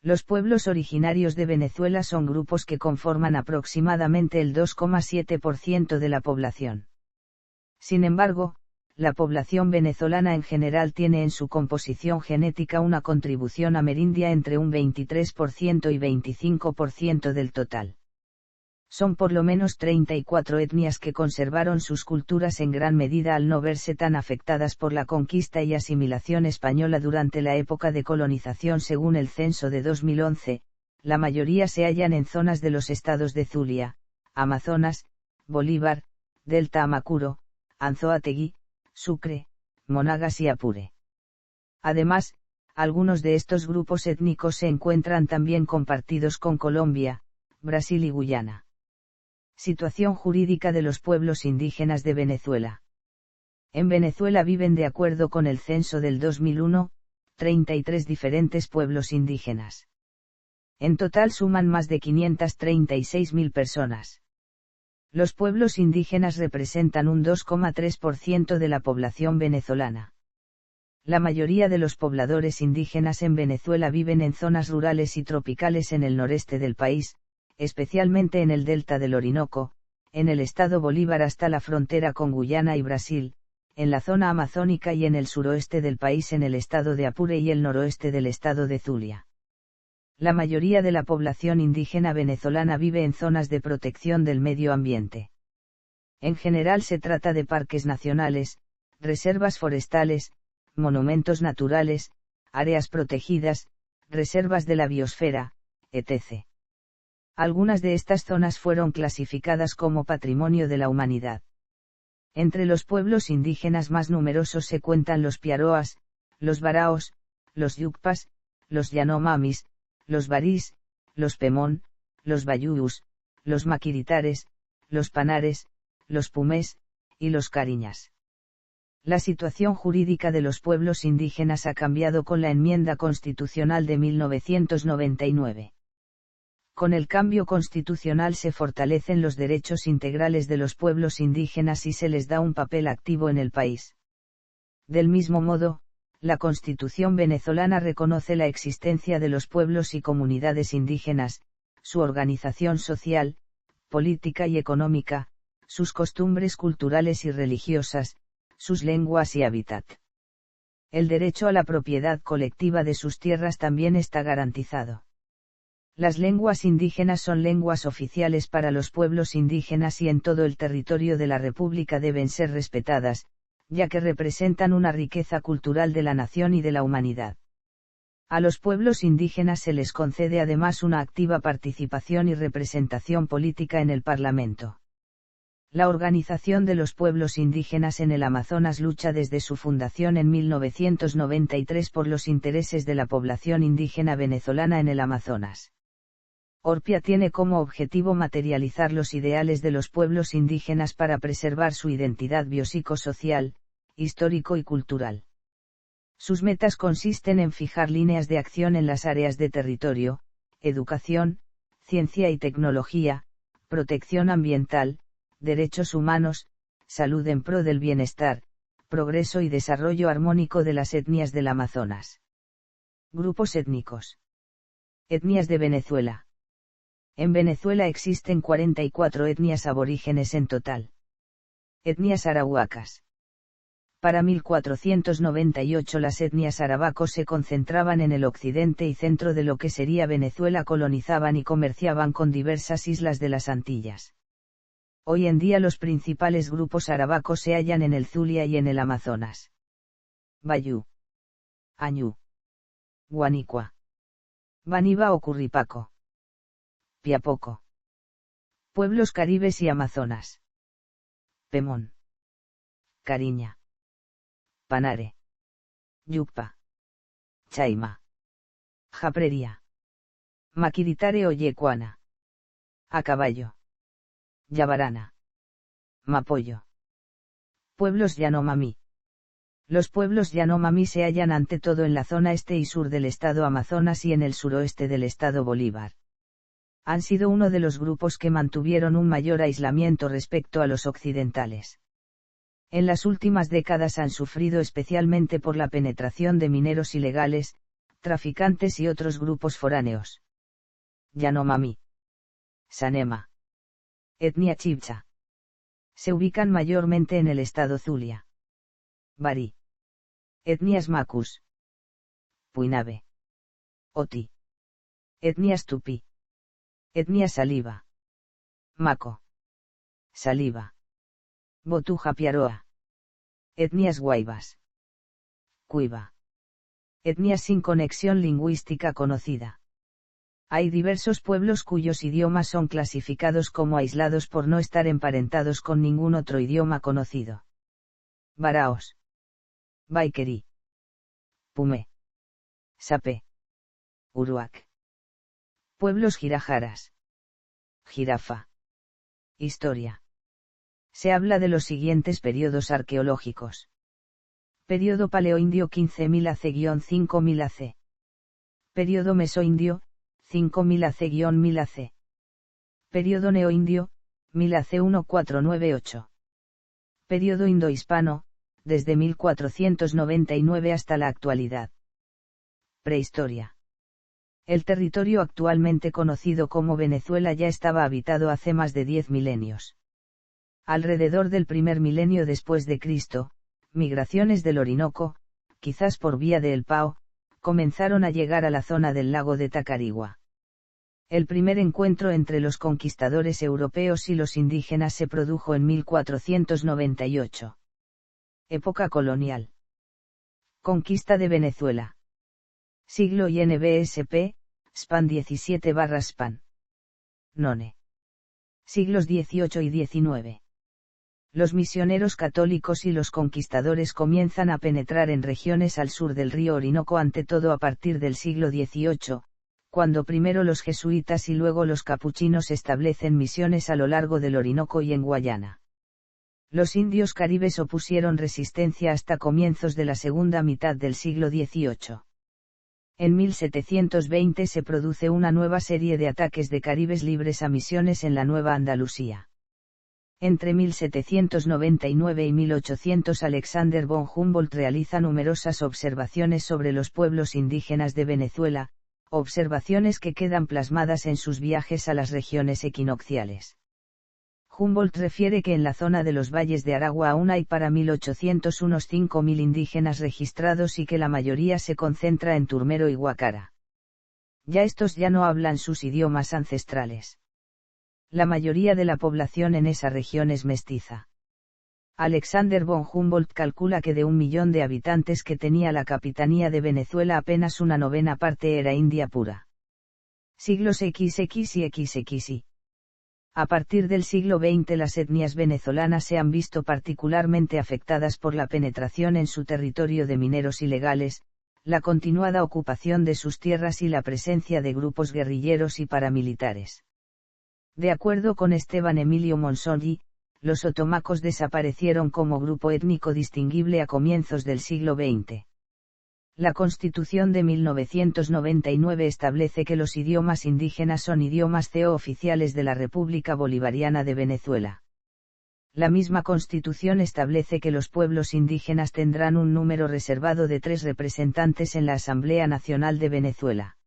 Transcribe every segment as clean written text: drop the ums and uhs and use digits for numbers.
Los pueblos originarios de Venezuela son grupos que conforman aproximadamente el 2,7% de la población. Sin embargo, la población venezolana en general tiene en su composición genética una contribución amerindia entre un 23% y 25% del total. Son por lo menos 34 etnias que conservaron sus culturas en gran medida al no verse tan afectadas por la conquista y asimilación española durante la época de colonización. Según el censo de 2011, la mayoría se hallan en zonas de los estados de Zulia, Amazonas, Bolívar, Delta Amacuro, Anzoátegui, Sucre, Monagas y Apure. Además, algunos de estos grupos étnicos se encuentran también compartidos con Colombia, Brasil y Guyana. Situación jurídica de los pueblos indígenas de Venezuela. En Venezuela viven, de acuerdo con el censo del 2001, 33 diferentes pueblos indígenas. En total suman más de 536.000 personas. Los pueblos indígenas representan un 2,3% de la población venezolana. La mayoría de los pobladores indígenas en Venezuela viven en zonas rurales y tropicales en el noreste del país, especialmente en el delta del Orinoco, en el estado Bolívar hasta la frontera con Guyana y Brasil, en la zona amazónica y en el suroeste del país en el estado de Apure y el noroeste del estado de Zulia. La mayoría de la población indígena venezolana vive en zonas de protección del medio ambiente. En general se trata de parques nacionales, reservas forestales, monumentos naturales, áreas protegidas, reservas de la biosfera, etc. Algunas de estas zonas fueron clasificadas como Patrimonio de la Humanidad. Entre los pueblos indígenas más numerosos se cuentan los Piaroas, los Baraos, los Yucpas, los Yanomamis, los Barís, los Pemón, los Bayúus, los Maquiritares, los Panares, los Pumés, y los Cariñas. La situación jurídica de los pueblos indígenas ha cambiado con la enmienda constitucional de 1999. Con el cambio constitucional se fortalecen los derechos integrales de los pueblos indígenas y se les da un papel activo en el país. Del mismo modo, la Constitución venezolana reconoce la existencia de los pueblos y comunidades indígenas, su organización social, política y económica, sus costumbres culturales y religiosas, sus lenguas y hábitat. El derecho a la propiedad colectiva de sus tierras también está garantizado. Las lenguas indígenas son lenguas oficiales para los pueblos indígenas y en todo el territorio de la República deben ser respetadas, ya que representan una riqueza cultural de la nación y de la humanidad. A los pueblos indígenas se les concede además una activa participación y representación política en el Parlamento. La Organización de los Pueblos Indígenas en el Amazonas lucha desde su fundación en 1993 por los intereses de la población indígena venezolana en el Amazonas. ORPIA tiene como objetivo materializar los ideales de los pueblos indígenas para preservar su identidad biopsicosocial, histórico y cultural. Sus metas consisten en fijar líneas de acción en las áreas de territorio, educación, ciencia y tecnología, protección ambiental, derechos humanos, salud en pro del bienestar, progreso y desarrollo armónico de las etnias del Amazonas. Grupos étnicos. Etnias de Venezuela. En Venezuela existen 44 etnias aborígenes en total. Etnias arahuacas. Para 1498 las etnias arabacos se concentraban en el occidente y centro de lo que sería Venezuela, colonizaban y comerciaban con diversas islas de las Antillas. Hoy en día los principales grupos arabacos se hallan en el Zulia y en el Amazonas. Bayú, Añú, Guanicua, Baniba o Curripaco, Piapoco. Pueblos caribes y Amazonas. Pemón, Cariña, Panare, Yucpa, Chaima, Japrería, Maquiritare o Yecuana. A caballo. Yabarana. Mapoyo. Pueblos Yanomami. Los pueblos Yanomami se hallan ante todo en la zona este y sur del estado Amazonas y en el suroeste del estado Bolívar. Han sido uno de los grupos que mantuvieron un mayor aislamiento respecto a los occidentales. En las últimas décadas han sufrido especialmente por la penetración de mineros ilegales, traficantes y otros grupos foráneos. Yanomami. Sanema. Etnia chibcha. Se ubican mayormente en el estado Zulia. Bari. Etnias Makus. Puinabe. Oti. Etnias Tupi. Etnia Saliva. Maco. Saliva. Botuja Piaroa. Etnias Guaivas. Cuiva. Etnias sin conexión lingüística conocida. Hay diversos pueblos cuyos idiomas son clasificados como aislados por no estar emparentados con ningún otro idioma conocido. Baraos. Baikeri. Pume. Sape. Uruac. Pueblos girajaras. Jirafa. Historia. Se habla de los siguientes periodos arqueológicos. Período paleoindio 15.000 AC-5000 AC. Período mesoindio, 5000 AC-1000 AC. Período neoindio, 1000 AC 1498. Período indohispano, desde 1499 hasta la actualidad. Prehistoria. El territorio actualmente conocido como Venezuela ya estaba habitado hace más de 10 milenios. Alrededor del primer milenio después de Cristo, migraciones del Orinoco, quizás por vía de El Pao, comenzaron a llegar a la zona del lago de Tacarigua. El primer encuentro entre los conquistadores europeos y los indígenas se produjo en 1498. Época colonial. Conquista de Venezuela. Siglo INBSP, SPAN 17/SPAN. None. Siglos XVIII y XIX. Los misioneros católicos y los conquistadores comienzan a penetrar en regiones al sur del río Orinoco, ante todo a partir del siglo XVIII, cuando primero los jesuitas y luego los capuchinos establecen misiones a lo largo del Orinoco y en Guayana. Los indios caribes opusieron resistencia hasta comienzos de la segunda mitad del siglo XVIII. En 1720 se produce una nueva serie de ataques de caribes libres a misiones en la Nueva Andalucía. Entre 1799 y 1800 Alexander von Humboldt realiza numerosas observaciones sobre los pueblos indígenas de Venezuela, observaciones que quedan plasmadas en sus viajes a las regiones equinocciales. Humboldt refiere que en la zona de los valles de Aragua aún hay para 1800 unos 5000 indígenas registrados y que la mayoría se concentra en Turmero y Guacara. Ya estos ya no hablan sus idiomas ancestrales. La mayoría de la población en esa región es mestiza. Alexander von Humboldt calcula que de 1 millón de habitantes que tenía la capitanía de Venezuela apenas una novena parte era india pura. Siglos XX y XXI. A partir del siglo XX las etnias venezolanas se han visto particularmente afectadas por la penetración en su territorio de mineros ilegales, la continuada ocupación de sus tierras y la presencia de grupos guerrilleros y paramilitares. De acuerdo con Esteban Emilio Monsoggi, los otomacos desaparecieron como grupo étnico distinguible a comienzos del siglo XX. La Constitución de 1999 establece que los idiomas indígenas son idiomas oficiales de la República Bolivariana de Venezuela. La misma Constitución establece que los pueblos indígenas tendrán un número reservado de 3 representantes en la Asamblea Nacional de Venezuela.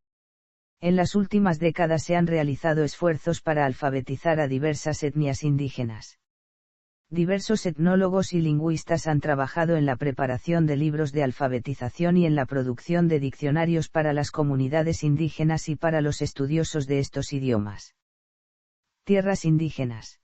En las últimas décadas se han realizado esfuerzos para alfabetizar a diversas etnias indígenas. Diversos etnólogos y lingüistas han trabajado en la preparación de libros de alfabetización y en la producción de diccionarios para las comunidades indígenas y para los estudiosos de estos idiomas. Tierras indígenas.